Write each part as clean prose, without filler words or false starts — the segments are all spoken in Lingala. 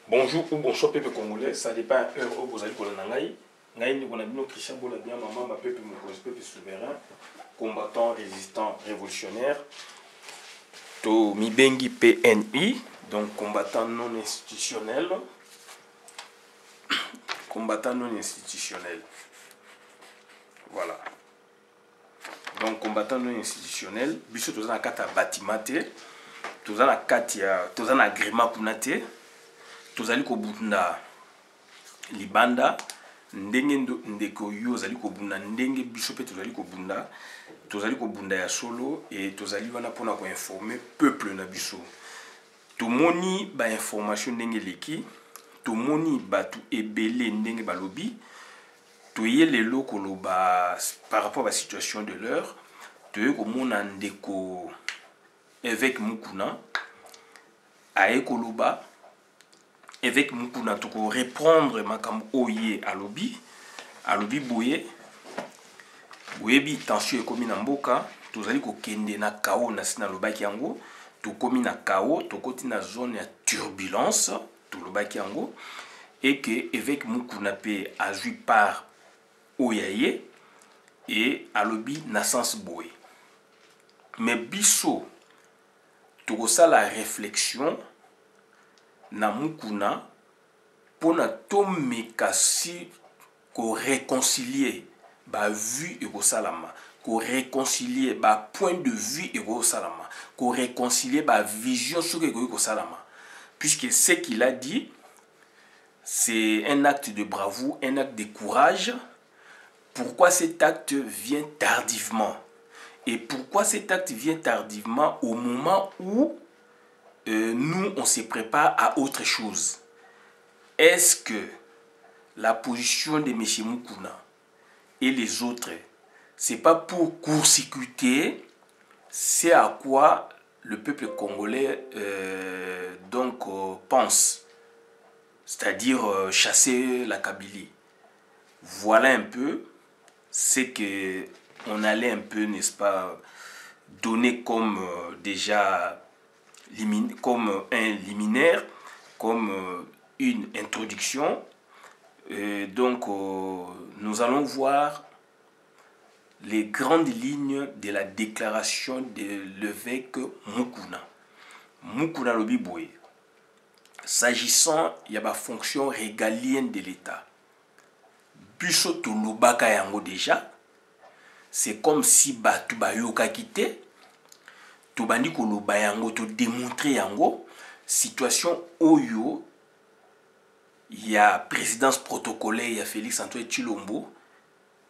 Bonjour ou bonsoir peuple congolais, ça dépend heure où vous allez pour l'anangaï. Naïni on a dit Christian Bola bien maman ma peuple peuple souverain, combattant, résistant, révolutionnaire. To Mibengi PNI, donc combattant non institutionnel. Combattant non institutionnel. Voilà. Donc combattant non institutionnel, biso tous na kata batimate, tous na katia, tous na agrément kunate. Tozali kobunda libanda ndenge ndeko yo ozali kobunda ndenge biso pe tozali kobunda ya solo et tozali wana pona ko informer peuple na biso tomoni ba information ndenge leki tomoni batu ebele ndenge balobi toye lelo koloba par rapport à la situation de l'heure toye komona ndeko évêque Mukuna aye koloba avec Mukuna toko reprendre makambo oye alobi boye bi tension ekomi na mboka tozali kokende na chaos na sina lobaki yango tokomi na chaos tokoti na zone ya turbulence tolobaki yango et que avec Mukuna pe azui part oyaye et alobi na sens boye mais biso toko sala réflexion na Mukuna pona tomeka si ko réconcilier ba vue et ko salama ko réconcilier ba point de vue et ko salama ko réconcilier ba vision sur que ko salama puisque ce qu'il a dit c'est un acte de bravoure, un acte de courage. Pourquoi cet acte vient tardivement? Et pourquoi cet acte vient tardivement au moment où nous, on se prépare à autre chose? Est-ce que la position de M. Mukuna et les autres, c'est pas pour court-circuiter, c'est à quoi le peuple congolais pense, c'est-à-dire chasser la Kabylie. Voilà un peu ce que on allait un peu, n'est-ce pas, donner comme déjà comme un liminaire, comme une introduction. Donc, nous allons voir les grandes lignes de la déclaration de l'évêque Mukuna. Mukuna Lobiboye. S'agissant, il y a la fonction régalienne de l'État. Biso to lobaka yango déjà, c'est comme si batu bayoka quitté. Tobandi koloba yango to démontrer yango situation oyo ya présidence protocolaire ya Félix Antoine Tshilombo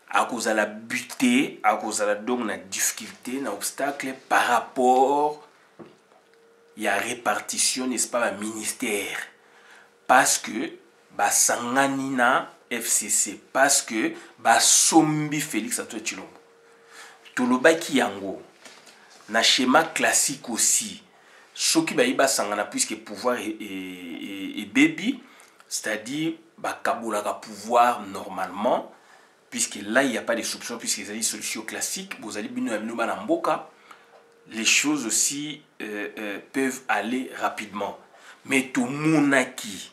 à cause de la butée, à cause de la donc na difficulté, na obstacle par rapport ya répartition n'est-ce pas le ministère parce que ba sangani na FCC parce que ba sombi Félix Antoine Tshilombo tolobaki yango na schéma classique aussi ce qui va sangana puisque pouvoir et baby c'est-à-dire bah kabola pouvoir normalement puisque là il n'y a pas de soupçon puisque les solutions classiques vous allez bien les choses aussi peuvent aller rapidement mais tout monaki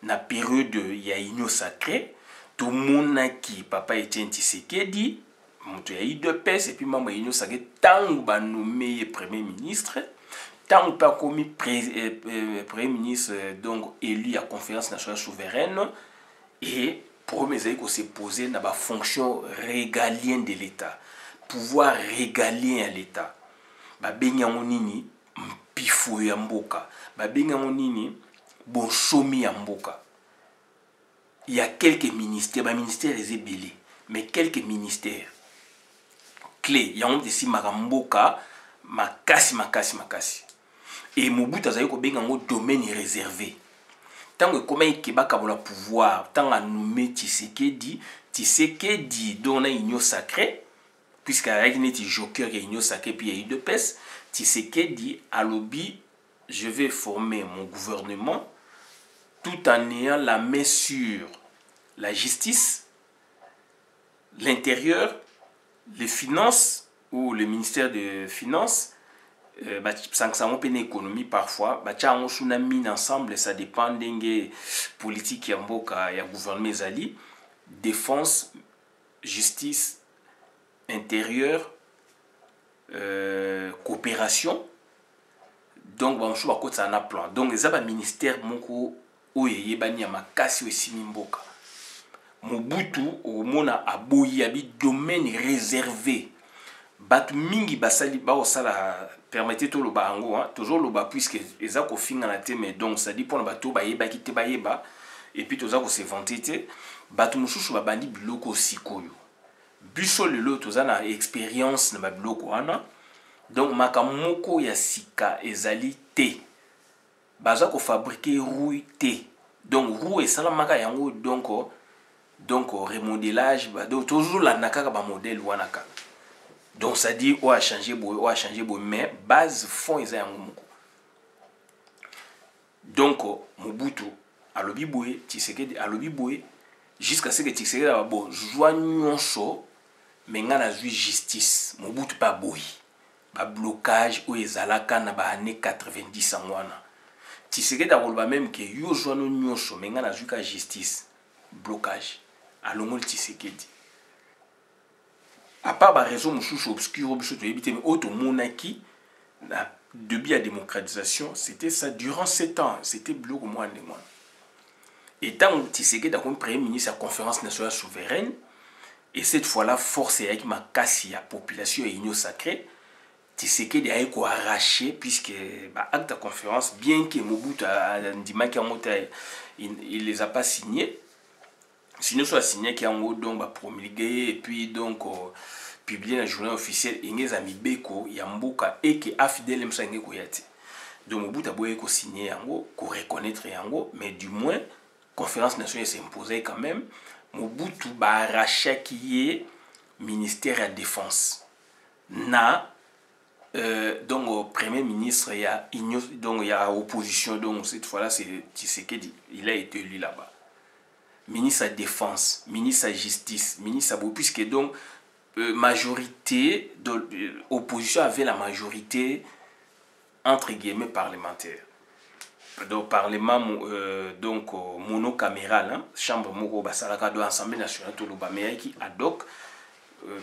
na période ya union sacrée tout monaki papa Etienne Tshisekedi moto ya UDPS et puis maman union sacrée tant ba nommé premier ministre tant pas commis premier ministre donc élu à conférence nationale souveraine et pour mes amis qu'on s'est posé dans la fonction régalienne de l'État pouvoir régalien à l'État ba benya monini mpifo ya mboka ba benya monini bon chomi ya mboka il y a quelques ministères ba ministères les ébélés mais quelques ministères clés il y a un ici makamboka makasi et Mobutu azali ko benga ngo domaine réservé tant que comment ikebaka pour le pouvoir tant à nommer Tshisekedi dont on a union sacrée puisque avec une joker qui est union sacrée puis il y a eu de pes Tshisekedi à lobby je vais former mon gouvernement tout en ayant la main sur la justice, l'intérieur, les finances ou le ministère des Finances sanction peine économie parfois bacha on suna mine ensemble, ça dépend d'enge politique ya mboka ya gouvernement ezali défense, justice, intérieur, coopération. Donc ba mshu bakotsa na plan. Donc eza ba ministère moko oye bani ya makasi osimi mboka. Mobutu omona aboyi abi domaine réservé. Batu mingi basali ba osala permettez to loba ango hein, toujours loba puisque eza ko finga na te mais donc ça dit pour na bato ba yeba kite ba yeba et puis toza ko se vanter te batu mususu ba bandi biloko sikoyo. Biso lelo toza na expérience na ba biloko wana. Donc makamoko ya sika ezali te. Baza ko fabriquer roue te. Donc roue esalamaka yango donc remodelage donc toujours la nakaka ba modèle wana kaka. Donc ça dit on a changé mais base fond eza yango moko. Donc Mobutu alobi boye Tshisekedi alobi boye jusqu'à ce que Tshisekedi a bon joignonso mais nga na zui justice Mobutu pas boye ba blocage ou ezalaka na ba année 90 en wana. Tshisekedi a koloba même que yo joino nyonso mais nga na zui ka justice blocage alongoli Tshisekedi. À part la raison obscure, mais autre monarchie, depuis la démocratisation, c'était ça durant 7 ans. C'était bloc au moins de mois. Et tant que Tshisekedi a comme premier ministre à la conférence nationale souveraine, et cette fois-là, force avec ma casse, la population et l'union sacrée, Tshisekedi a été arraché, puisque l'acte de conférence, bien que Mobutu a dit il les a pas signés. Sinon, soit signé qui a donc promulgué et puis donc publié dans le journal officiel Ingez Amibeko Yamboka et qui a fidèle Msangé Koyati. Donc Mobutu a beau signé yango, ko reconnaître yango, mais du moins conférence nationale s'est imposée quand même. Mobutu ba arraché qui est ministère de la défense. Donc au premier ministre il y a donc il y a opposition donc cette fois-là c'est Tshisekedi, il a été élu là-bas. Ministre de la Défense, ministre de la Justice, ministre de puisque donc majorité de l'opposition avait la majorité entre guillemets parlementaire. Donc parlement donc monocaméral, hein, chambre moko basalaka do Assemblée nationale to loba mais qui ad hoc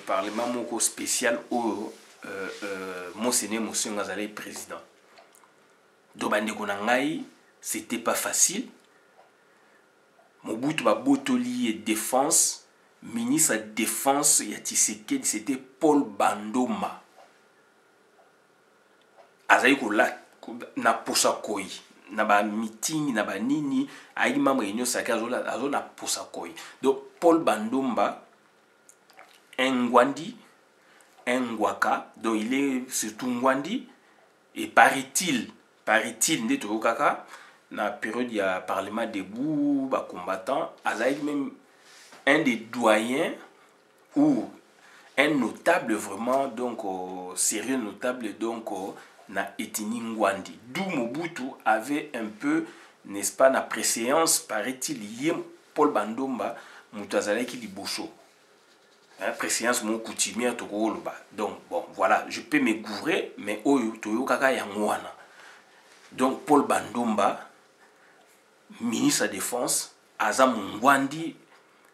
parlement moko spécial au Monseigneur Monsieur Ngazale président. Donc bandeko na ngai, c'était pas facile. Mobutu Botoli et défense, ministre de défense ya Tshisekedi c'était Paul Bandoma. Azaïko la na posa koi, na ba meeting na ba nini, aïe membre union sacrée azo na posa koi. Donc Paul Bandoma Ngwandi, Ngwaka, donc il est surtout Ngwandi et paraît-il ndeto kaka na période il y a parlement debout ba combattant azaï même un des doyens ou un notable vraiment donc sérieux notable donc na ethnie Ngwandi, d'où Mobutu avait un peu n'est-ce pas na préséance paraît-il lié Paul Bandomba mutazala ki liboso préséance mon coutumier to koloba. Donc bon voilà je peux me gourer mais oyo toyo kaka yango wana. Donc Paul Bandomba ministre de la Défense, Azam Ngwandi,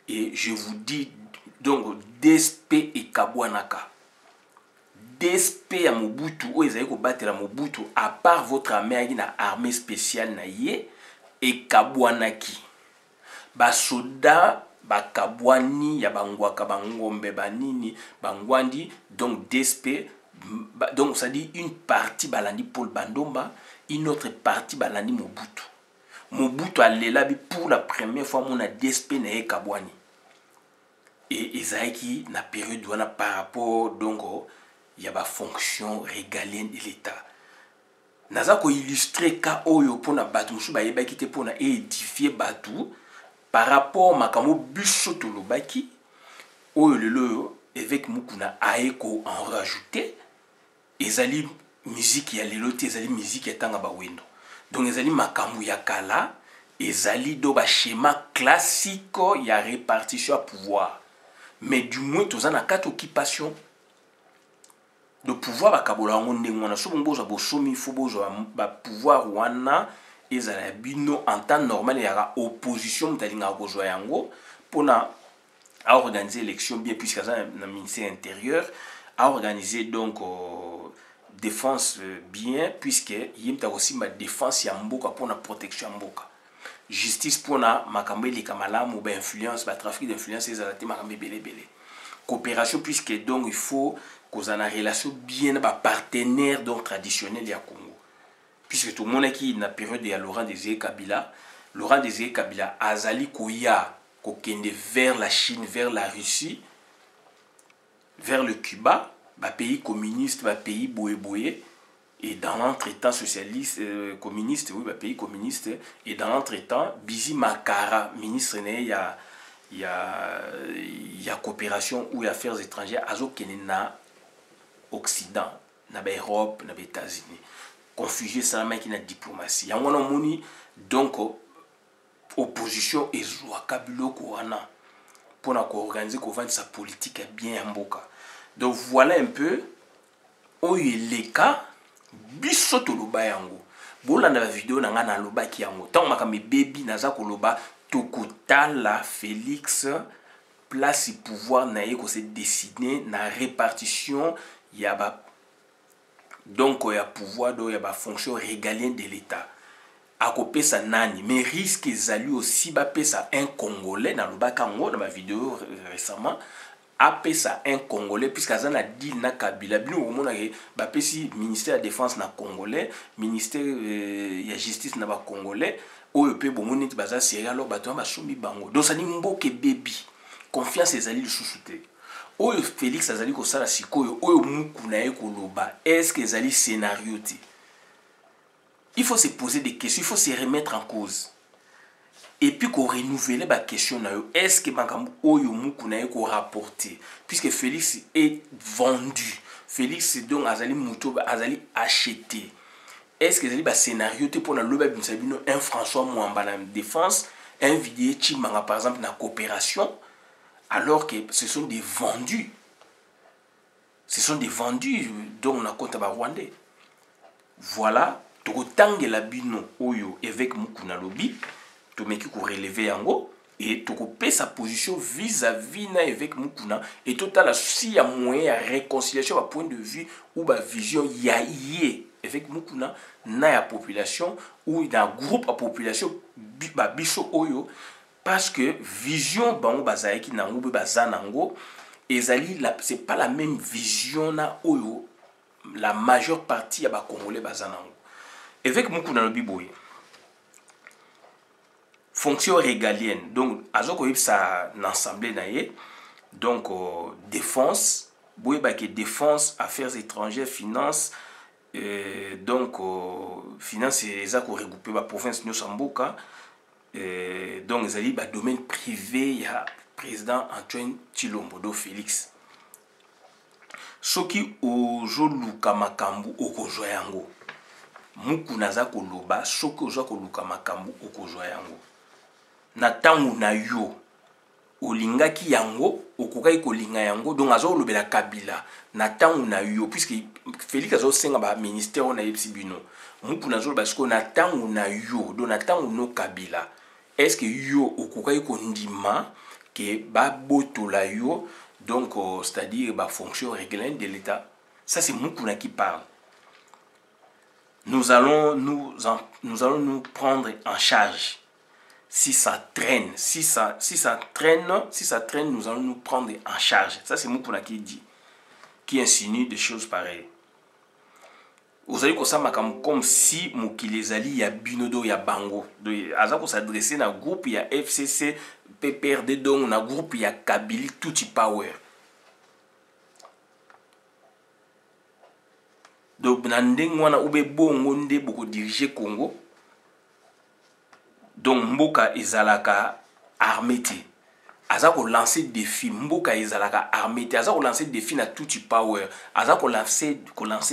et je vous dis, donc, DSP et Kabwanaka. DSP à Mobutu, où ils allaient combattre à Mobutu, à part votre armée spéciale, naïe, et Kabwanaki. Ba soda, ba Kabwani, ya bangwaka, bangombe, banini, bangwandi, donc DSP, donc ça dit une partie balandi Paul Bandomba, une autre partie balandi Mobutu. Mobutu a l'élabi pour la première fois mon a DSP na Kabwani. Et Ezaïki na période douana par rapport donc il y a ba fonction régalienne de l'État. Naza ko illustrer ka oyo pona batu musu ba yeba kité pona édifier batu par rapport makamo biso to lobaki oyo lelo avec mukuna aeko en rajouter ezali musique ya lelo te ezali musique ya tanga ba wendo. Donc ezali makambu ya kala ezali do ba schéma classique ya répartition à pouvoir mais du moins tous en a 4 occupations. de pouvoir bakabola yango ndenge wana so bongo bosomi fo bozwa ba pouvoir wana ezala bino en temps normal ya opposition mutalinga kozwa yango pona à organiser l'élection bien puisque ça le ministère intérieur a organisé donc défense bien puisque yimta aussi ma défense ya mboka pour la protection ya mboka justice pour na makambe les kamalamu ba influence ba trafic d'influence ezala te makambe belé coopération puisque donc il faut qu'on a une relation bien ba partenaire donc traditionnel ya Congo puisque tout le monde qui na période de Laurent Désiré Kabila azali koya kokende vers la Chine, vers la Russie, vers le Cuba, bah pays communiste, bah pays boé, et dans l'entretemps socialiste, communiste, oui, bah pays communiste, et dans l'entretemps, Bizi Makara, ministre né, il y a coopération ou affaires étrangères, azo kene na Occident, na Europe, na États-Unis, confuser ça mais qui na diplomatie. Yango na moni donc opposition ezwaka biloko wana pour organiser sa politique bien mboka. Donc voilà un peu oyo eleka biso toloba yango bolanda la vidéo na nga na loba ki yango tant makambe baby naza koloba tokotala Félix place pouvoir na ye ko se décider na répartition ya ba donc ya pouvoir do ya ba fonction régalienne de l'État à kopesa nani mais risque ezali aussi ba pesa un Congolais na lobaka ngo na ma vidéo récemment a pesa un Congolais puisque azana deal na Kabila bino omona ke ba pesi ministère de la défense na Congolais ministère ya justice na ba Congolais oyo pe bomoni baza sérieux alors bato ba sombi bango donc ça ni mboke baby confiance ezali le sous-souté oyo Félix azali ko sala sikoyo oyo muku na ye koloba est-ce que ezali scénario ti. Il faut se poser des questions, il faut se remettre en cause. Et puis qu'on renouvelle la question, est-ce que Makambu Oyo Mukunaye ko rapporter puisque Félix est vendu. Félix donc azali muto azali acheté. Est-ce que c'est un scénario pour la loba binsabino un François Mwamba na défense, un Vidé Chimanga par exemple na coopération alors que ce sont des vendus. Ce sont des vendus dont on a compte à Rwandais. Voilà. Tokotangela bino oyo avec mukuna lobi to meki ko relever yango et tokopé sa position vis-à-vis na avec mukuna et total si ya moyen à réconciliation à point de vue ou ba vision ya yé avec mukuna na ya population ou dans groupe à population ba biso oyo parce que vision bango bazaiki nango be bazanango ezali c'est pas la même vision na oyo la majeure partie ya ba congolais bazanango. Avec Mukuna no biboye fonction régalienne donc azoko ça l'ensemble naie donc défense boye ba que défense affaires étrangères finance donc finance eza ko regrouper ba province no samboka donc ezali ba domaine privé ya président Antoine Tshilombo do Félix soki ozoluka makambu okozwa yango Mukuna za koloba soki oza koluka makambu okozwa yango na tangu na yo olingaki yango okokaki kolinga yango donc azo lobela Kabila na tangu na yo puisque Félix azo senga ba ministère na yebisi bino Mukuna zo parce que na tangu na yo donc na tangu no Kabila est-ce que yo okokaki kondima ke ba botola yo donc c'est-à-dire ba fonction régalienne de l'État. Ça c'est Mukuna qui parle. Nous allons nous prendre en charge. Si ça traîne, nous allons nous prendre en charge. Ça, c'est Mukuna qui dit, qui insinue des choses pareilles. Vous allez comme si Mukilezali y a Binodo y a Bango. Azako s'adresser à un groupe, il y a FCC, PPRD, donc un groupe, il y a Kabili, Tuti Power. Donc nandeng wana ube bongo nde boko diriger Congo donc mboka ezalaka armée te azako lancer défi mboka ezalaka armée te azako lancer défi na Tuti Power azako lancer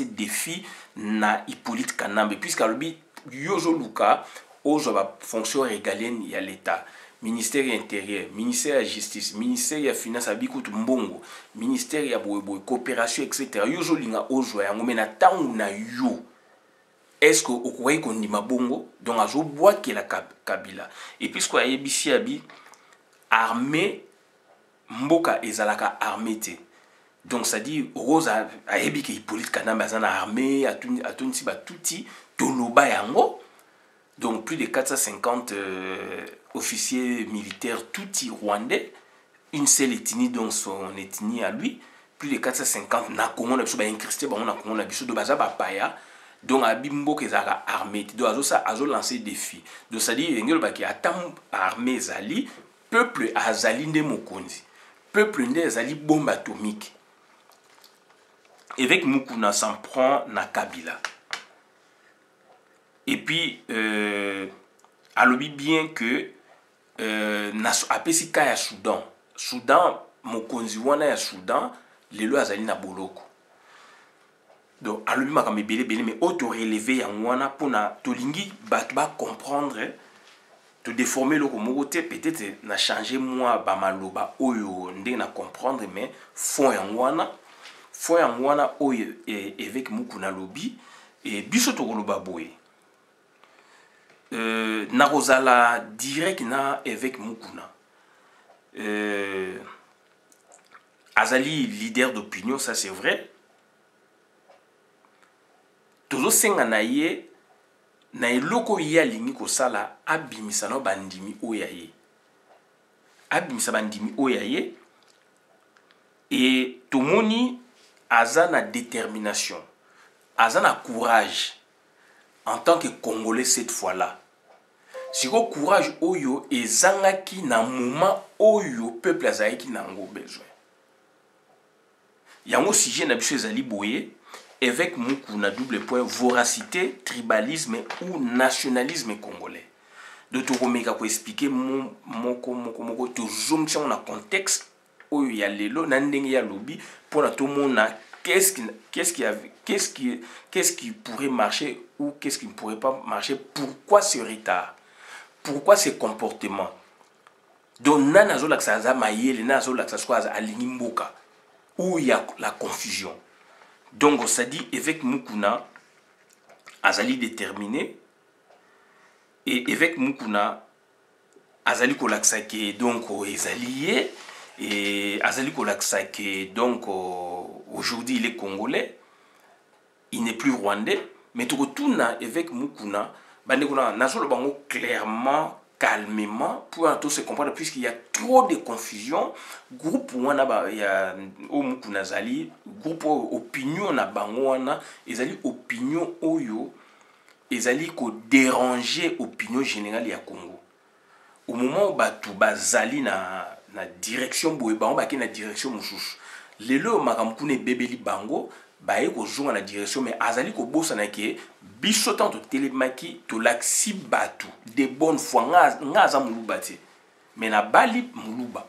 défi na Hippolyte Kanambe puisque alobi yozo luka ozo ba fonction régalienne ya l'État ministère intérieur, ministère de la justice, ministère de la finance, abikutu mbongo, ministère de la coopération, etc. Yozo linga ozo ya ngome na tangu na yo. Est-ce que vous croyez qu'on dit ma bongo? Donc azo bois qui la Kabila. Et puis ce qu'on a ici abi armée mboka ezalaka armée te. Donc ça dit rose a ebi ke Hippolyte Kanambe azana armée atunisi ba tuti toloba yango. Donc plus de 450 officiers militaires tuti rwandais, une seule ethnie donc son ethnie à lui, plus de 450 na Congo na biso ba incrusté ba na Congo na biso do baza ba paya. Donc abimbo ke zaka armée donc azo lancer défi. Donc ça dit ngelo ba ki atam armée zali peuple azali nde mokonzi. Peuple nde azali bombe atomique. Avec Mukuna s'en prend na Kabila. Et puis, alobi bien que apesika ya Soudan. Soudan, mokonzi wana ya Soudan, lelo azali na boloko. Donc, alobi makambe bele mais auto relevé ya wana pona tolingi batba comprendre, te déformer le komogote peut-être na changer moi ba maloba oyo ndenge na comprendre mais fond ya wana. Fond ya wana oyo avec Mukuna lobi et biso to koloba boye. Narozala direct na avec Mukuna. Azali leader d'opinion, ça c'est vrai. Tozo senga na ye na eloko ye alingi kosala abimisa na bandimi oya ye. Abimisa bandimi oya ye. Et tomoni aza na détermination, aza na courage en tant que Congolais cette fois-là. Si le courage oyo ezangaki na moment oyo peuple azaki na ngo besoin. Yango sujet na biso ezali boye avec Mukuna double point voracité, tribalisme ou nationalisme congolais. Donc to komeka ko expliquer moko to zoom sur na contexte oyo ya lelo na ndenge ya lobby pour na tout monde qu'est-ce qui pourrait marcher ou qu'est-ce qui ne pourrait pas marcher, pourquoi ce retard, pourquoi ce comportement. Donc nanazo la ksaza mayele nanazo la ksaza alingi mboka où il y a la confusion. Donc ça dit avec Mukuna azali déterminé et avec Mukuna azali kolaksake donc les alliés et azali kolaksake donc aujourd'hui il est congolais, il n'est plus rwandais, mais tout retourne avec Mukuna bandekuna nazolo bango clairement calmement pour tout se comprendre puisqu'il y a trop de confusion. Groupe wana ba ya o Mukuna zali groupe opinion na bango wana ezali opinion oyo ezali ko déranger opinion générale ya Congo. Au moment où batu bazali na direction boye bango ba ki na direction mususu lelo makamkune bebeli bango baye ko zonga na direction mais azali ko bosa na ke biso tanto telemaki to laksi batu de bonne foi nga za muluba te mais na bali muluba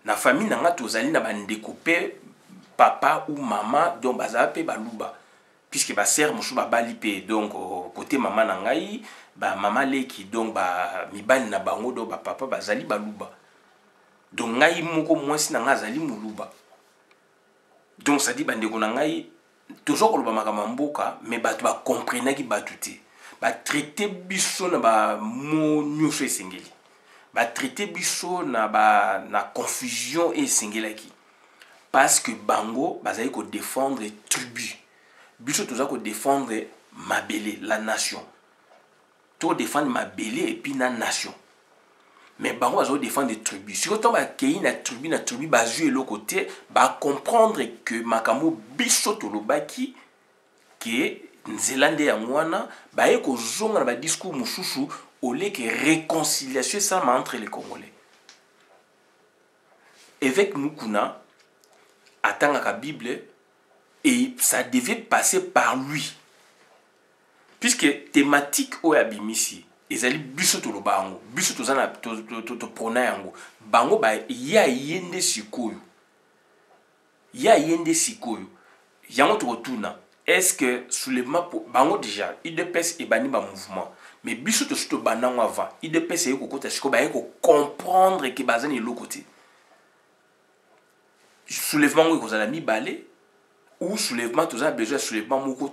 na famille na nga tozali na bandeko pe papa ou maman donc bazala pe baluba puisque ba sœur musu ba bali pe donc côté maman na ngai ba maman leki donc ba mibali na bango do ba papa bazali baluba donc ngai moko mwasi na nga azali muluba. Donc ça dit bandeko na ngai toujours koloba makama mboka mais batu ba comprendre ki batu te ba traiter biso na ba mo nyuso esengeli ba traiter biso na ba na confusion esengelaki parce que bango bazali ko défendre tribu biso toza ko défendre mabele la nation to défendre mabele et puis na nation. Mais bango bazo défendre des tribus. Si autant ba kei na tribu ba jouer le côté ba comprendre que makambo biso tolobaki que nzelande ya mwana ba e ko zonga na ba discours mususu au lieu que réconciliation ça entre les Congolais. Avec Mukuna atanga ka Bible et ça devait passer par lui. Puisque thématique o abimisi ezali biso to lobango biso to zana to prona yango bango ba ya yende sikoyo yango to retourna est-ce que soulèvement bango déjà il dépêche et bani ba mouvement mais biso to suto banango avant IDPS eko kota siko ba eko comprendre que bazani lo côté soulèvement ko kozala mibale ou soulèvement to za besoin soulèvement moko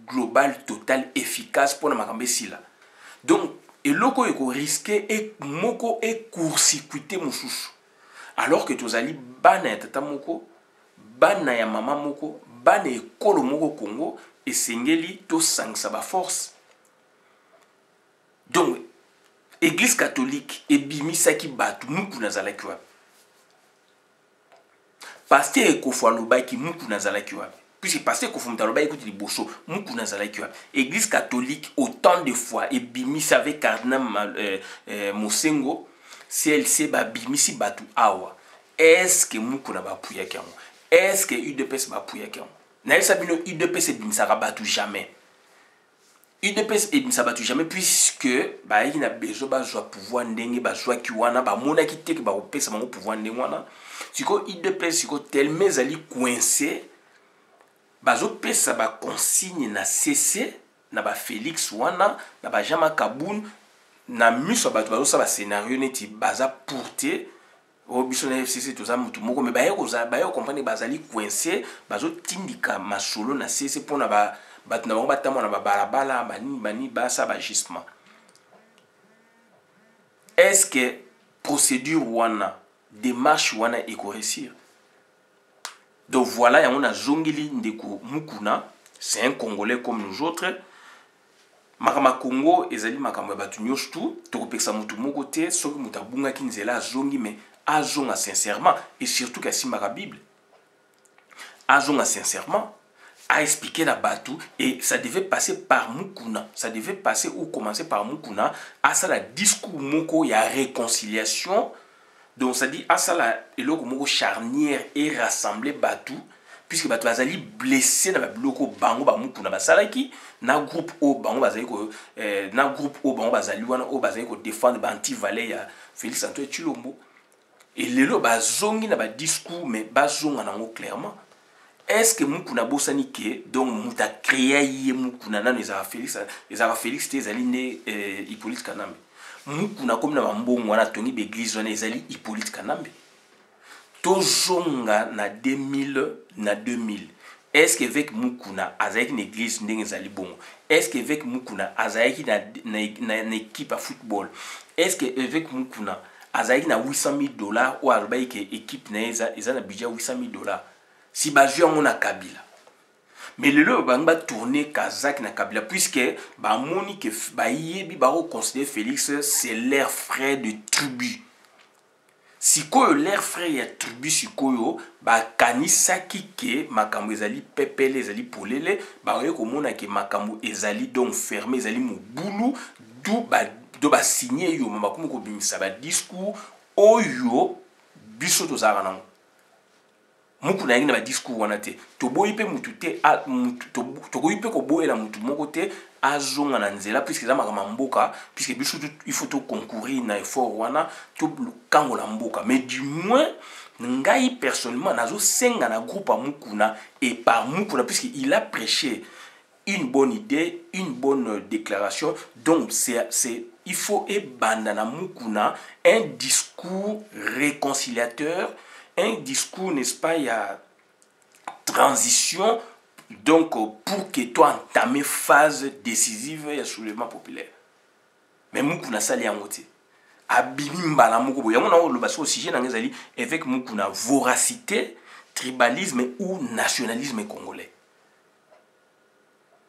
global total efficace pour na makambe sila donc eloko eko risquer et moko et court-circuiter mususu alors que tozali bana ya tata moko bana ya mama moko bana ekolo moko Congo esengeli to sangisa ba force. Donc église catholique ebimisaki batu muku nazalaki wapi pasteur Ekofu alobaki muku nazalaki wapi puisque pasteur Ekofu mutaloba ekuti liboso muku nazalaki wapi église catholique autant de fois ebimisi avec cardinal Mosengo CLC babimisi batu awa est-ce que muku na bapuyaki yango est-ce que UDPS bapuyaki yango na yesa bino UDPS ebimisaka batu jamais UDPS ebimisa batu jamais puisque baiki na besoin bazwa pouvoir ndenge bazwa kiwana ba monaki teke ba opesa bango pouvoir ndenge wana siko UDPS siko tellement ezali coincé bazo pesa ba consigne na CC na ba Félix wana na ba Jama Kaboun na miso batu bazo sa ba scénario neti baza porter au biso na FCC to za mutu moko mais baye comprendre bazali coincé bazo tindika masolo na CC pona ba bat na bango batamo na balabala bani basa bagisement. Est-ce que procédure wana démarche wana eko réussir? Donc voilà yango na zongili ndeko mukuna c'est un Congolais comme nous autres. Makama Congo ezali makambo ya batu nyonso tu tokopekisa mutu moko te soki mutu abungaki nzela azongi mais azonga sincèrement et surtout kasimbaka Bible azonga sincèrement a expliqué la batou et ça devait passer par Mukuna. Ça devait passer ou commencer par Mukuna. À ça la discours moko y a réconciliation. Donc ça dit à ça la eloko moko charnière et rassembler batou puisque batou bazali blessé na bloko bango ba Mukuna basalaki na groupe o bango bazali ko na groupe o bango bazali wana o bazali ko défendre ba anti-valet ya Félix Antoine Tshilombo. Et lelo bazongi na ba discours mais bazonga nango clairement. Est-ce que Mukuna bosani ke donc muta créé yé Mukuna na les Félix te zali ne Hippolyte Kanambe Mukuna comme na mbongo wana tongi be église wana ezali Hippolyte Kanambe tozonga na 2000 est-ce que avec Mukuna azaki une église ndenge ezali bongo est-ce que avec Mukuna azaki na équipe à football est-ce que avec Mukuna azaki na $800,000 ou alobaki ke équipe na eza na budget $800,000 si bazui on a Kabila mais le lot va tourner Kazakh na Kabila puisque ba moni que ba yebi ba considérer Félix c'est leur frère de tribu si ko leur frère ya tribu si ko ba kanisa kike makambo ezali pepele ezali polele ba yo ko mona ke makambo ezali donc fermé ezali mobulu do ba signer yo mama ko ko bimisa ba discours oyo biso to zaka nango Mukuna yingi na ba discours wana te to boyi pe mutu te to boyi pe ko boyela mutu moko te azonga na nzela puisque za makama mboka puisque biso il faut to concourir na effort wana to kango la mboka mais du moins ngai personnellement nazo senga na groupe Mukuna et par Mukuna puisque il a prêché une bonne idée une bonne déclaration donc c'est il faut ebanda Mukuna un discours réconciliateur un discours, n'est-ce pas, il y a transition, donc pour que toi entamer phase décisive, il y a soulèvement populaire. Mais Mukuna sali yangote. Abimba la Mukubo. Yango na le baso sujet na ngezali avec Mukuna voracité, tribalisme ou nationalisme congolais.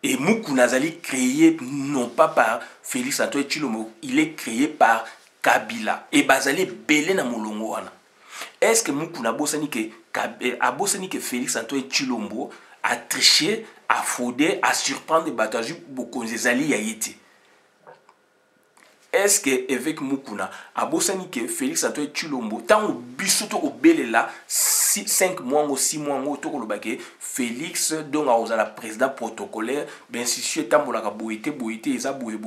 Et Mukuna zali créé non pas par Félix Antoine Tshilombo, il est créé par Kabila. Et bazali belé na molongo wana. Est-ce que Mukuna bosani que Félix Antoine Tshilombo a triché, a fraudé, a surprendre des batailles beaucoup de zali yaïti? Est-ce que avec Mukuna a bosani que Félix Antoine Tshilombo tant au bisoto au belela 5 mois ou 6 mois au to kolobake Félix donc a la président protocolaire ben si je tambola ka boité eza boye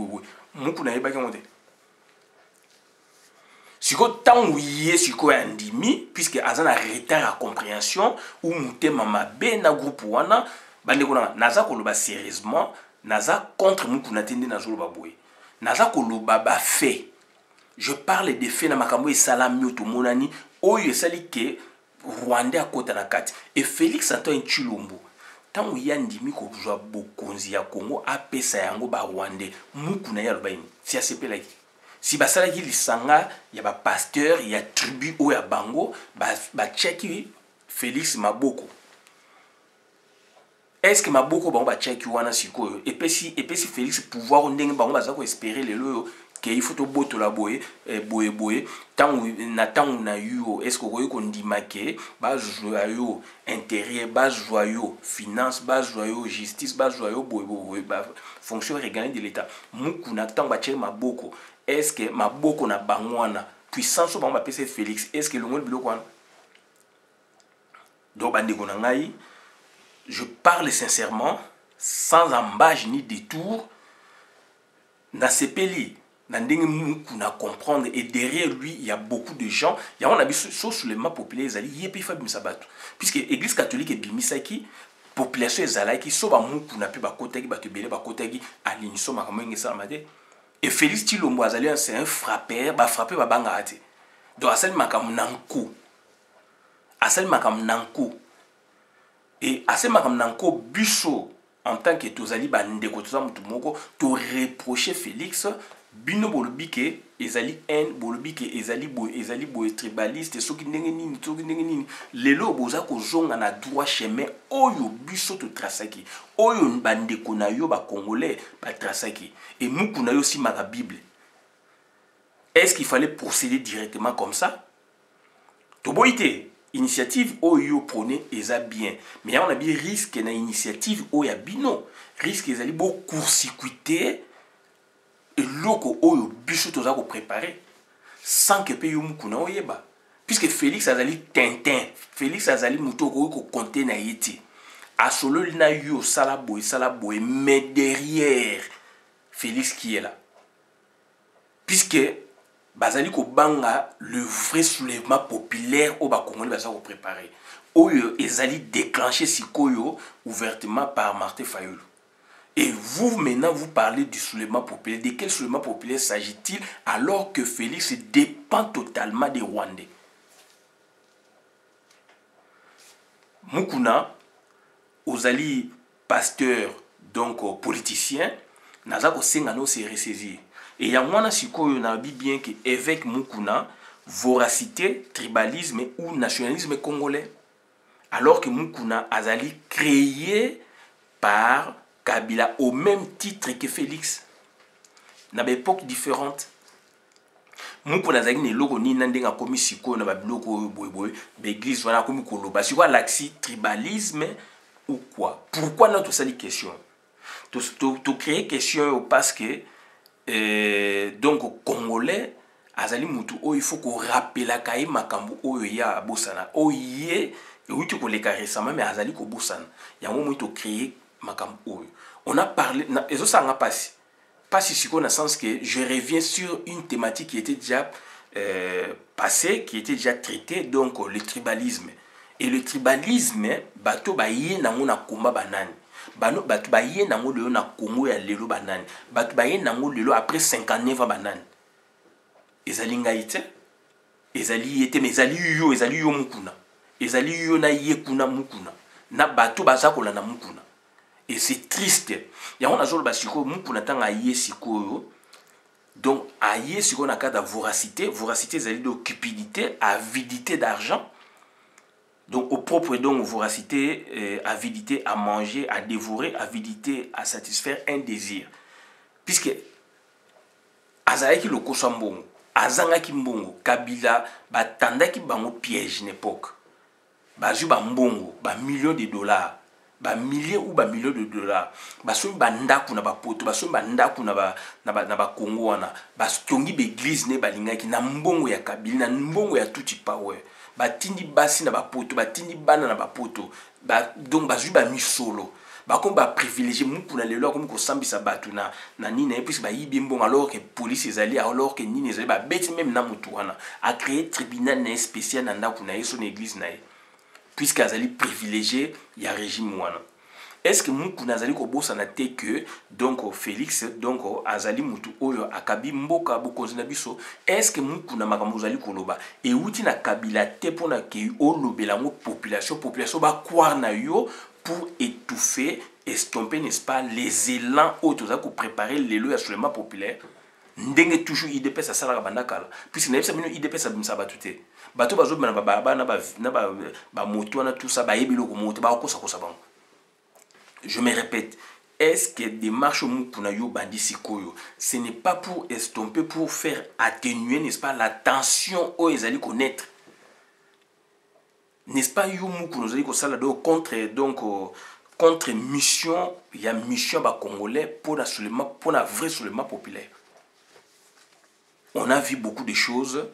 Mukuna yebaki ngote si ko tant ouye si ko andimi puisque azana retard à compréhension ou mutema mabe na groupe wana bande kona naza koloba sérieusement naza contre Mukuna tende na zolo baboye naza koloba ba fait. Je parle des faits na makambo esalami oto monani oyo esali ke Rwanda akota na kati. Et Félix Antoine Tshilombo tango ya ndimi ko zwa bokonzi ya Congo apesa yango ba Rwandais muku na ya lobaini si asepelaki si basalaki lisanga ya ba pasteur ya tribu o ya bango ba cheki Félix maboko. Est-ce que maboko bango ba cheki wana sikoyo epesi Félix pouvoir ndenge bango baza ko espérer lelo que il faut to boto la boye boye tango na yo est-ce que koyo kondima ke ba joyau intérieur ba joyau finance ba joyau justice ba joyau boye ba fonction régalienne de l'état muku na tango ba cheki maboko est-ce que maboko na bangwana puissance bango ba pese Félix est-ce que le monde biloko wana donc bandeko na ngai je parle sincèrement sans embâche ni détour na sepeli Nandenge mukuna comprendre et derrière lui il y a beaucoup de gens il y a on a vu sur le map populaire ezali yepi fabi misabatu puisque église catholique et bimisaki population ezalaki so ba mukuna pe ba kotaki ba tebele ba kotaki alini so makamenge ça made et Félix Tshilombo azali c'est un frappeur ba frapper ba banga ate donc asali makam nanko et asali makam nanko biso en tant que tozali ba ndeko toza mutu moko to reprocher Félix bino bolobi ke ezali en bolobi ke ezali boy tribaliste soki ndenge nini lelo boza ko zonga na droit chemin oyo biso to trasaki oyo bandeko na yo ba congolais ba trasaki et muku na yo si maka bible est-ce qu'il fallait procéder directement comme ça to boité initiative oyo prôné eza bien mais on a bien risque na initiative oyo bino risque ezali bo court-circuiter et loko oyo biso toza ko préparer sans que pe yo mukuna oyeba puisque Félix azali Tintin Félix azali muto ko compter na yeti asolo na yo sala boy mais derrière Félix qui est là puisque bazali ko banga le vrai soulèvement populaire au ba Congolais baza ko préparer oyo ezali déclenché sikoyo ouvertement par Martin Fayulu. Et vous, maintenant, vous parlez du soulèvement populaire. De quel soulèvement populaire s'agit-il alors que Félix dépend totalement des Rwandais? Mukuna, Ozali, pasteur, donc politicien, Nazako Sengano s'est ressaisi. Et il y a un sikoyo na dit bien que évêque Mukuna, voracité, tribalisme ou nationalisme congolais. Alors que Mukuna Azali créé par Kabila au même titre que Félix. Na ba époque différente. Mukuna zaki ne loko ni nandenga komi siko na ba biloko boy l'église wana komi koloba si quoi l'axi tribalisme ou quoi. Pourquoi notre sali question? To créer question parce que donc congolais azali mutu o il faut qu'on rappelle la kai makambo o ya bosana o yé oui tu ko le récemment mais azali ko bosana ya moment to créer makambo. On a parlé, et ça n'a pas si dans le sens que je reviens sur une thématique qui était déjà passée, qui était déjà traitée, donc le tribalisme. Et le tribalisme, bato baye nango na komba banani. Bato baye nango lelo na Congo ya lelo banani. Bato baye nango lelo après 59 ans banani. Ezali ngaite, ezali yete, mais ezali yo mukuna. Ezali yo na ye kuna mukuna. Na bato bazakola na mukuna. Et c'est triste. Il y a un azol basiko mukuna tanga aye sikoyo. Donc aye siko na cadre de voracité, voracité c'est de cupidité, avidité d'argent. Donc au propre donc voracité, avidité à manger, à dévorer, avidité à satisfaire un désir. Puisque azaki le kosambongo, azangaki mbongo, Kabila batandaki bango piège n'époque. Bazu ba mbongo, ba millions de dollars. Ba milliers ou ba millions de dollars baso bandaku na bapoto baso bandaku na ba Congo wana bastongi be église ne balingaki na mbongo ya Kabila na mbongo ya tuti power batindi basi na bapoto batindi bana na bapoto donc bazu ba misolo bakomba ba privilégié muku na lelo comme ko sambisa batu na nini et puis ba yibi mbongo alors que police ezali alors que nini ezali ba beti même na mutu wana a créé tribunal na spécial na ndaku na yeso na église na ye puisque azali privilégié ya régime wana est-ce que mukuna azali kobosana te que donc Félix donc azali mutu oyo akabi mboka bokonzi na biso? Est-ce que mukuna makambo azali koloba euti na kabila te mpona ke olobela ngo population ba croire na yo pour étouffer, estomper, n'est-ce pas, les élans autres pour préparer l'élo ya soulèvement populaire? Ndenge toujours IDPS asala bandakala puisque na yebisa bino IDPS abimisa bato te bato bazobima na bababa na moto na tout ça bayebi loko moto bakosa kosa bango. Je me répète, est-ce que démarche mukuna yo bandi sikoyo ce n'est pas pour estomper, pour faire atténuer, n'est-ce pas, la tension o ezali connaître, n'est-ce pas? Yo mukuna ezali ko sala do contre donc contre mission, il y a mission ba congolais pour la soulèvement, pour la vraie soulèvement populaire. On a vu beaucoup de choses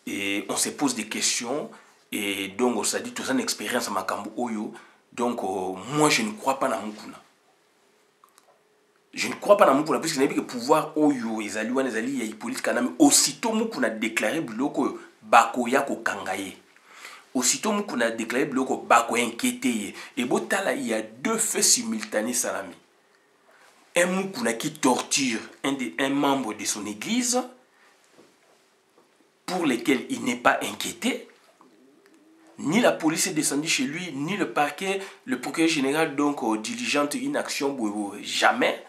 et on se pose des questions et donc on s'est dit toute une expérience à Makambo Oyo. Donc moi je ne crois pas dans Mukuna. Je ne crois pas dans Mukuna puisque n'y a pas que pouvoir Oyo ezali wana ezali ya Hippolyte Kanambe. Aussitôt Mukuna déclaré biloko bakoya ko kangaye. Aussitôt Mukuna déclaré biloko bakoya inquiété. Et botala il y a deux faits simultanés salami. Un Mukuna qui torture un membre de son église, pour lesquels il n'est pas inquiété. Ni la police est descendue chez lui, ni le parquet, le procureur général donc diligente une action, jamais.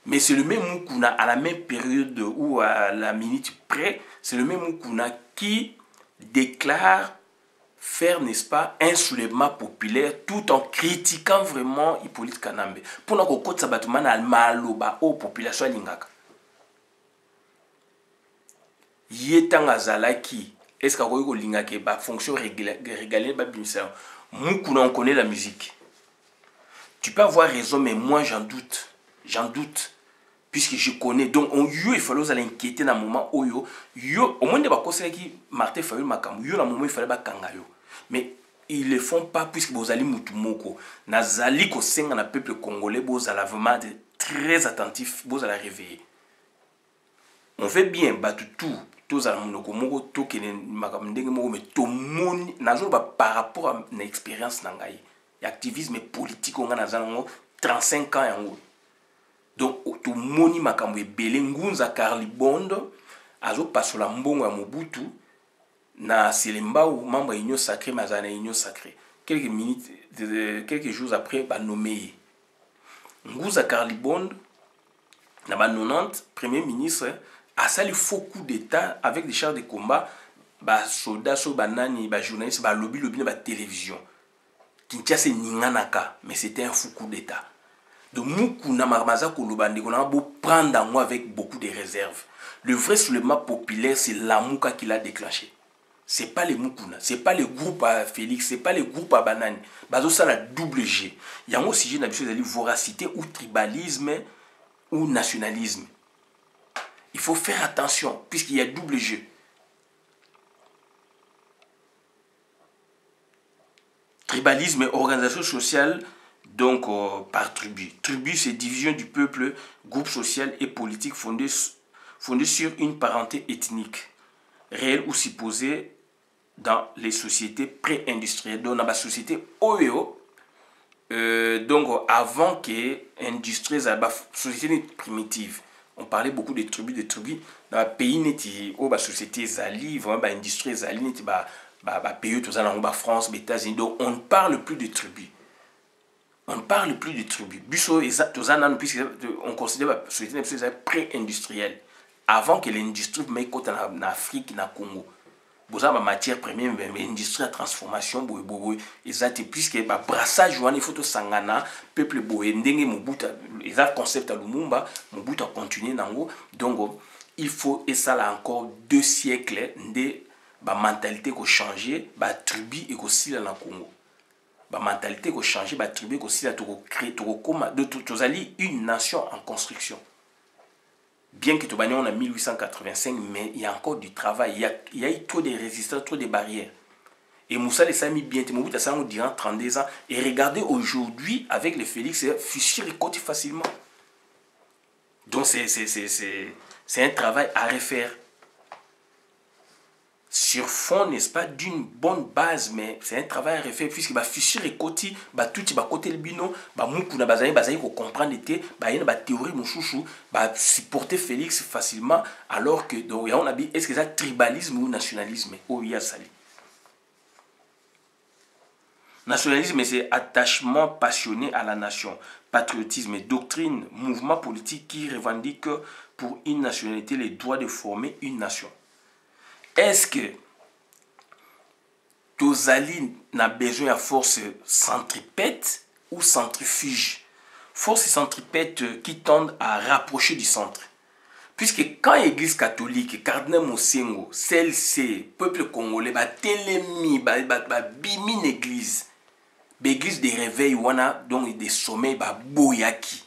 Mais c'est le même Mukuna à la même période ou à la minute près, c'est le même Mukuna qui déclare faire, n'est-ce pas, un soulèvement populaire tout en critiquant vraiment Hippolyte Kanambe. Pour nous, côté sabatement al maloba aux populations lingaka. Yetanga zalaki, est-ce qu'on a une fonction régalienne? Mukuna, on connaît la musique. Tu peux avoir raison, mais moi j'en doute. J'en doute. Puisque je connais. Donc, il fallait l'inquiéter dans le moment où au moins, il y a qui Martin Fayou Makam. Dans le moment il fallait kangayo. Mais ils ne le font pas puisque vous allez mutumoko. Nazali ko senga na peuple congolais, vous allez vraiment très attentif, vous allez réveiller. On fait bien, battu tout. Tous à mon to kene makamndenge mo mais to moni nazo par rapport à une expérience nangai activisme politique on a nazango 35 ans yango. Donc to moni makambo ebele ngunza Carlibondo azo pasola mbongo ya Mobutu na Selemba ou membre union sacrée mazana union sacrée quelques minutes quelques jours après ba nommé ngunza Carlibondo na ba 90 premier ministre a sali faux coup d'état avec des chars de combat, ba soldats, so banani, ba journalistes, ba lobby na ba télévision. Kinshasa ninganaka, mais c'était un faux coup d'état. Donc Mukuna marmaza kolobande qu'on a beau prendre en moi avec beaucoup de réserves. Le vrai soulèvement populaire, c'est la Muka qui l'a déclenché. C'est pas les Mukuna, c'est pas les groupes à Félix, c'est pas les groupes à Banani. Bazo ça la double G. Il y a un sujet d'habitude de voracité ou tribalisme ou nationalisme. Il faut faire attention, puisqu'il y a double jeu. Tribalisme et organisation sociale, donc par tribu. Tribu, c'est division du peuple, groupe social et politique fondé sur une parenté ethnique, réelle ou supposée dans les sociétés pré-industrielles. Donc, dans la société OEO, donc avant que l'industrie, la société primitive. On parlait beaucoup de tribus. Dans le pays, la société zali, vraiment l'industrie zali, pays tout ça, la France, les États-Unis. Donc on ne parle plus de tribus. On ne parle plus de tribus. On considère la société pré-industrielle. Avant que l'industrie mette en Afrique, en Congo. Vous avez matière première, l'industrie de transformation, puisque le brassage, il faut que sangana, peuple boé, ndenge Mobutu, ils ont concept à Lumumba, Mobutu a continué nango. Donc, il faut, et ça là encore 2 siècles, de mentalité qui a changé, la tribu et aussi dans le Congo. La mentalité qui a changé, la tribu et aussi une nation en construction. Bien que on a 1885, mais il y a encore du travail. Il y a eu trop de résistance, trop de barrières. Et Moussa les a mis bien, Mobutu a durant 32 ans. Et regardez aujourd'hui, avec les Félix, fichier récolté facilement. Donc c'est un travail à refaire. sur fond, n'est-ce pas, d'une bonne base, mais c'est un travail à refaire, puisque bah fichir et côté, bah tout bah côté le bino, bah moukouna bazali ko comprendre était, bah y a bah théorie mon chouchou, bah supporter Félix facilement, alors que donc on a dit est-ce que c'est tribalisme ou nationalisme? Oh il y a ça. Nationalisme, c'est attachement passionné à la nation. Patriotisme et doctrine, mouvement politique qui revendique pour une nationalité les droits de former une nation. Est-ce que Tozali n'a besoin de force centripète ou centrifuge? Force centripète qui tendent à rapprocher du centre. Puisque quand l'Église catholique, Cardinal Mosengo, celle-ci, peuple congolais, télémi, bimi l'église, l'église des réveils, donc des sommets, boyaki.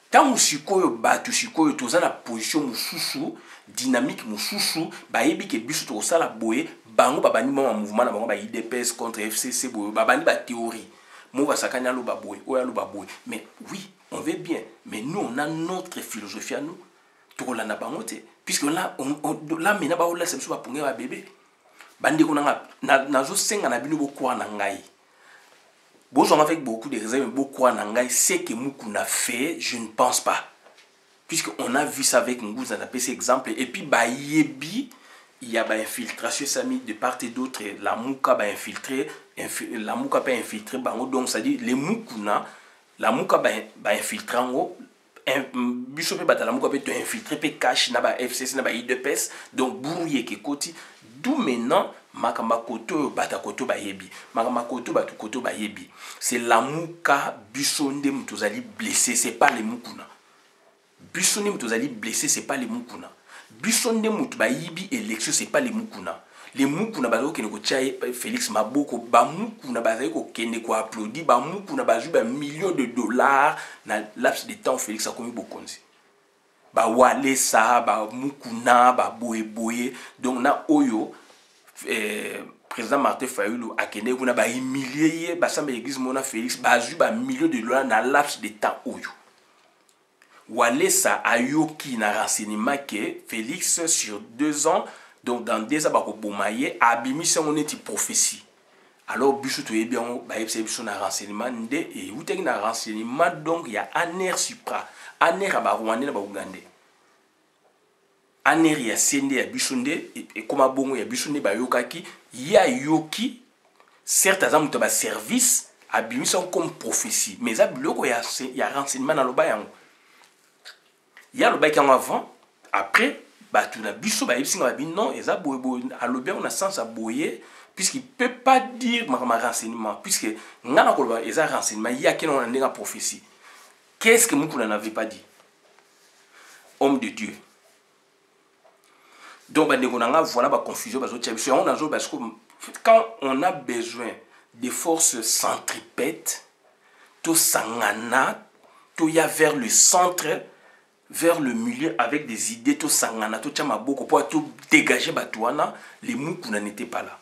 Tant musikoyo batu sikoyo toza na position mususu dynamique mususu bayebi ke biso to sala boye bango babani mama mouvement na bango ba IDPS contre FCC boye babani ba théorie mo va sakanya lo ba boye oya lo ba boye mais oui on veut bien mais nous on a notre philosophie à nous to kolanda bango te puisque là là mena ba ola semso ba ponge ba bébé bandi ko na zo senga na bino bokwa na ngai. Bonjour avec beaucoup de réserves, beaucoup en anglais, c'est que Moukouna fait, je ne pense pas. Puisqu'on a vu ça avec Ngouza, on a pris cet exemple. Et puis, Yebi, il y a une infiltration, ça mis de part et d'autre. La Mouka va infiltrer, la Mouka peut infiltrer, donc ça dit, les Moukouna, la Mouka va infiltrer en haut. Bishop la Mouka peut infiltrer, peut cacher, na ba FCC, na ba IDPS, donc brouiller qui côté. D'où maintenant, Makamakoto batakoto bayebi Makamakoto batukoto bayebi c'est la Mouka Bissonde mutozali blessé, c'est pas les Mukuna. Bissonde mutozali blessé, c'est pas les Mukuna. Bissonde mutu bayebi élection, c'est pas les Mukuna. Les Mukuna bazo kene ko tchaye Félix Maboko ba Mukuna bazo ko kene ko applaudi ba Mukuna bazu ba millions de dollars na laps de temps Félix a commis bokonzi. Ba wale sa ba Mukuna ba boye donc na oyo président Martin Fayulu a kene kuna ba humilier ba samba église mona Félix ba zu ba millions de dollars na laps de temps oyo wale sa ayoki na renseignement que Félix sur 2 ans donc dans 2 ans ba ko bomaye abimisa on est prophétie alors biso to yebi on ba yebisa biso na renseignement nde et uteki na renseignement donc il y a aner supra aner ba rwandais na ba ougandais aner ya sende ya bisonde et comme bongo ya bisonde ba yokaki ya yoki certes azamu to ba service abimisa comme prophétie mais za biloko ya renseignement na loba yango ya loba ki avant après ba tu na biso ba yebsinga ba bi non eza boye a lobe on a sens à boyer puisqu'il peut pas dire ma renseignement puisque ngana ko ba eza renseignement ya ki na ndenga prophétie qu'est-ce que Moukouna n'avait pas dit homme de Dieu. Donc, voilà la confusion. Quand on a besoin de forces centripètes, tout sangana, tout y a vers le centre, vers le milieu avec des idées, tout sangana, tout chamaboko, pour tout dégager Batouana, les Moukouna n'étaient pas là.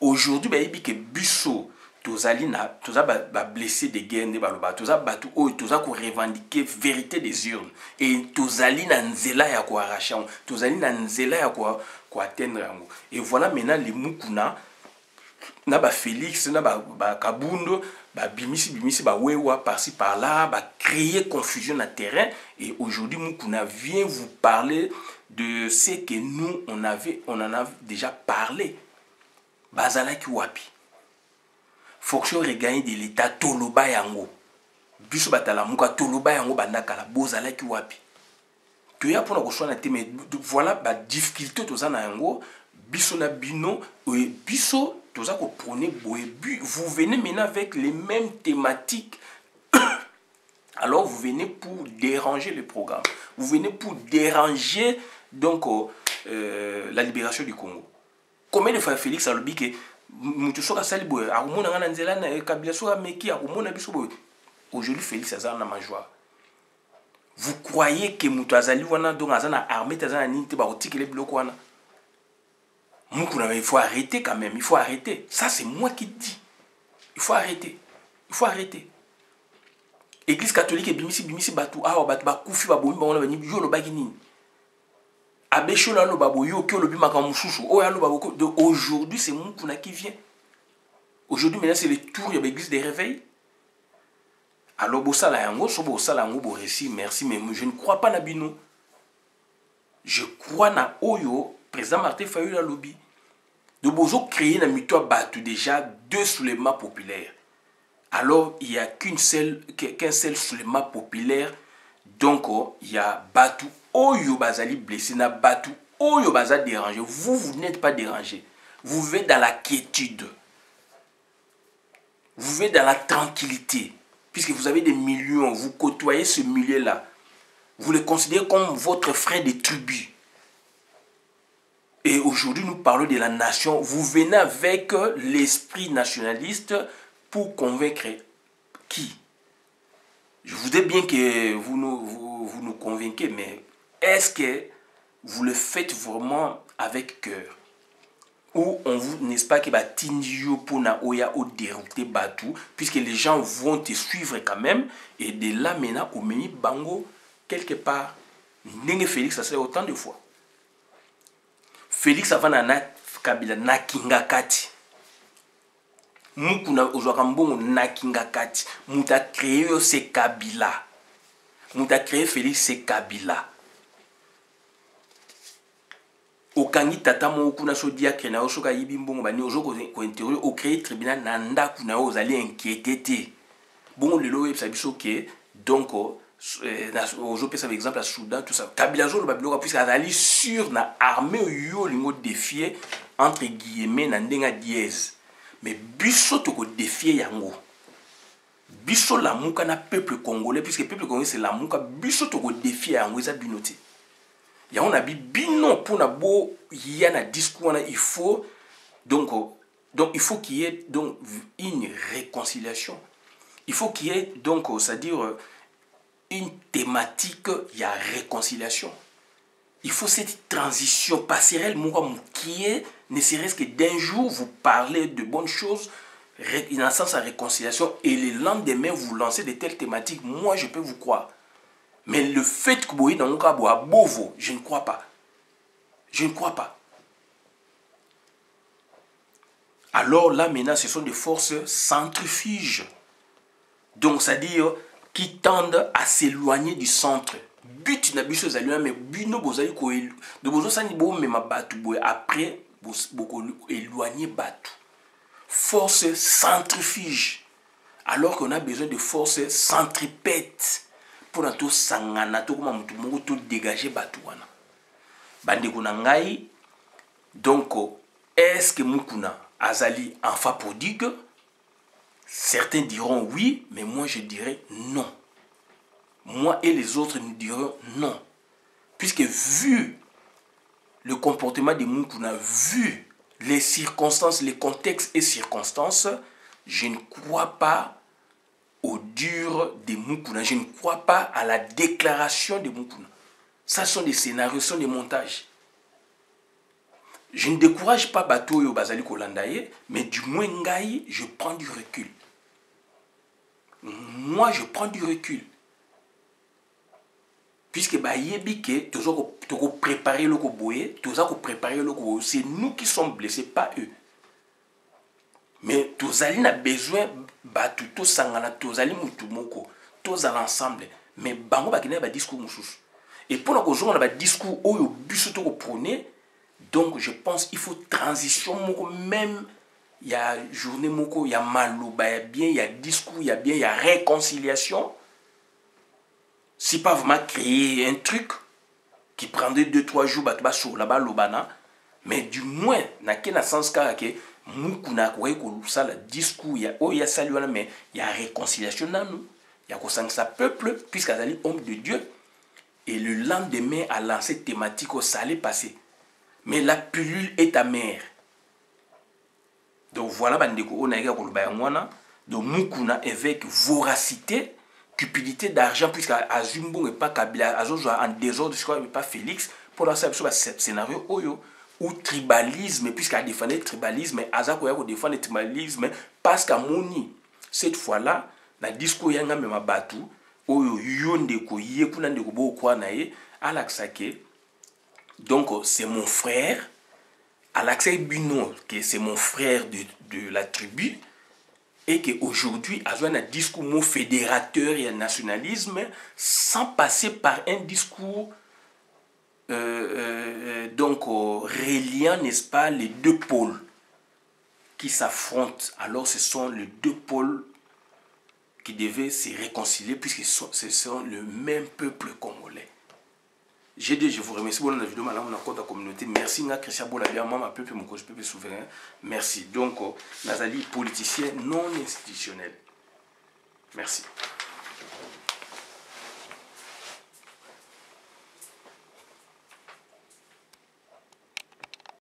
Aujourd'hui, il y a que Busso, Tozali na toza ba blessé de guerre ne baloba toza batu o toza ko revendiquer vérité des urnes et tozali na nzela ya ko arracher tozali na nzela ya ko atteindre yango et voilà maintenant les Mukuna na ba Félix na ba Kabundo ba bimisi ba wewa par-ci par-là ba créer confusion na terrain et aujourd'hui Mukuna vient vous parler de ce que nous on en a déjà parlé bazala ki wapi fonction regagner de l'état toloba yango biso batala muka toloba yango bandakala bozala ki wapi to ya pona ko swana te mais voilà ba difficulté to zana yango biso na bino biso toza ko prôner boye vous venez maintenant avec les mêmes thématiques alors vous venez pour déranger le programme vous venez pour déranger donc la libération du Congo. Combien de fois Félix a dit que aujourd'hui Félix a na joie. Vous croyez que Moutouazali wana donc azana armée tazana ninte ba otiki les blocs wana. Il faut arrêter quand même, il faut arrêter. Ça c'est moi qui dis. Il faut arrêter. Il faut arrêter. Église catholique et bimisi batu ba kufi ba bomba wana ba yo lo ba nini. Abeshola lo babo yo ki olobi makamususu. Oh alo babo. Aujourd'hui c'est Mukuna qui vient. Aujourd'hui maintenant c'est le tour de l'église des réveils. Alors bosala yango so bosala yango bo récit merci mais je ne crois pas na bino. Je crois na oyo président Martin Fayulu lobby. De bozo créer na mito batu déjà deux soulèvements populaires. Alors il y a qu'un seul soulèvement populaire. Donc il y a batu oyo bazali blessé na batu oyo baza dérangé. Vous n'êtes pas dérangé. Vous vivez dans la quiétude. Vous vivez dans la tranquillité. Puisque vous avez des millions, vous côtoyez ce milieu-là. Vous le considérez comme votre frère de tribu. Et aujourd'hui, nous parlons de la nation. Vous venez avec l'esprit nationaliste pour convaincre qui? Je voudrais bien que vous nous convainquez, mais est-ce que vous le faites vraiment avec cœur? Ou on vous, n'est-ce pas, que Tindio Pona Oya ou dérouté Batou, puisque les gens vont te suivre quand même, et de là maintenant, au menu Bango, quelque part, Nenge Félix, ça c'est autant de fois. Félix avant na Kabila na Kingakati. Mukuna Ozwakambongo na Kingakati. Mouta créé ce Kabila. Mouta créé Félix ce Kabila. Okangi tata mo kuna so diakre na osoka yibimbongo bani ozo ko interroger au créer tribunal na ndaku na ozali inquiété. Bon lelo yebisa biso ke donc ozo pesa par exemple à Soudan tout ça. Kabila zo lo babilo puisque azali sur na armée yo lingo défier entre guillemets na ndenga dièse. Mais biso to ko défier yango. Biso la muka na peuple congolais puisque le peuple congolais c'est la muka biso to ko défier yango eza binoté. Il y a un bino pour na beau il y a un discours il faut donc il faut qu'il y ait donc une réconciliation. Il faut qu'il y ait donc c'est-à-dire une thématique il y a réconciliation. Il faut cette transition passerelle qui est ne serait-ce que d'un jour vous parlez de bonnes choses dans le sens de réconciliation et le lendemain vous lancez de telles thématiques. Moi je peux vous croire. Mais le fait que vous dans mon cas, Bovo, je ne crois pas. Je ne crois pas. Alors là, maintenant, ce sont des forces centrifuges. Donc, c'est-à-dire qui tendent à s'éloigner du centre. But n'a pas de mais bino bozali ko de bozo sani bo me mabatu boy après beaucoup éloigner batu. Force centrifuge. Alors qu'on a besoin de forces centripètes. Pour nous sangana to kuma mutu moko to dégager batu wana bandeko na ngai. Donc est-ce que Mukuna azali enfant prodigue? Certains diront oui, mais moi je dirais non. Moi et les autres nous dirons non, puisque vu le comportement de Mukuna, vu les circonstances, les contextes et circonstances, je ne crois pas au dur de Mukuna. Je ne crois pas à la déclaration de Mukuna. Ça sont des scénarios, ce sont des montages. Je ne décourage pas Batoyo Bazali Kolandaye, mais du moins Ngaï, je prends du recul. Moi, je prends du recul. Puisque Bayebike, tu as préparé le Koboye, tu as préparé le Koboye. C'est nous qui sommes blessés, pas eux. Mais tous allez n'a besoin batu to sangana tous allez mutu moko tous à l'ensemble mais bango bakina ba discours mususu et pour la cause on a ba discours oyo biso to ko prôner. Donc je pense il faut transition moko, même il y a journée moko, il y a maloba, il y a bien, il y a discours, il y a bien, il y a réconciliation. Si pas vraiment créer un truc qui prendrait 2-3 jours batu ba sur là-bas lobana, mais du moins na kena sens karake Mukuna koué ko sala discours ya o ya saluana, mais il y a réconciliation dans nous, il y a ko sa peuple puisqu'azali homme de Dieu, et le lendemain a lancé thématique au salé passé, mais la pilule est amère. Donc voilà bandeko on a eu ko ba ngwana donc Mukuna avec voracité, cupidité d'argent, puisqu'Azumbo n'est pas Kabila, Azozo en désordre, je crois pas Félix pour lancer ce scénario oyo. Ou tribalisme, puisqu'il défend le tribalisme, Azako a défendu le tribalisme, parce qu'à Moni, cette fois-là, dans le discours yanga mema batu, oyo yonde ko yekuna ndeko bo kwa nae, alaksake. Donc, c'est mon frère. Alaxei Bino, que c'est mon frère de la tribu, et qu'aujourd'hui, a un discours fédérateur et un nationalisme sans passer par un discours donc reliant, n'est-ce pas, les deux pôles qui s'affrontent. Alors, ce sont les deux pôles qui devaient se réconcilier puisque ce sont le même peuple congolais. J'ai dit, je vous remercie pour la vidéo, madame, dans la communauté. Merci, Christian Bolabia, moi, ma peuple, mon coach, peuple souverain. Merci. Donc, Nazali, politicien non institutionnel. Merci.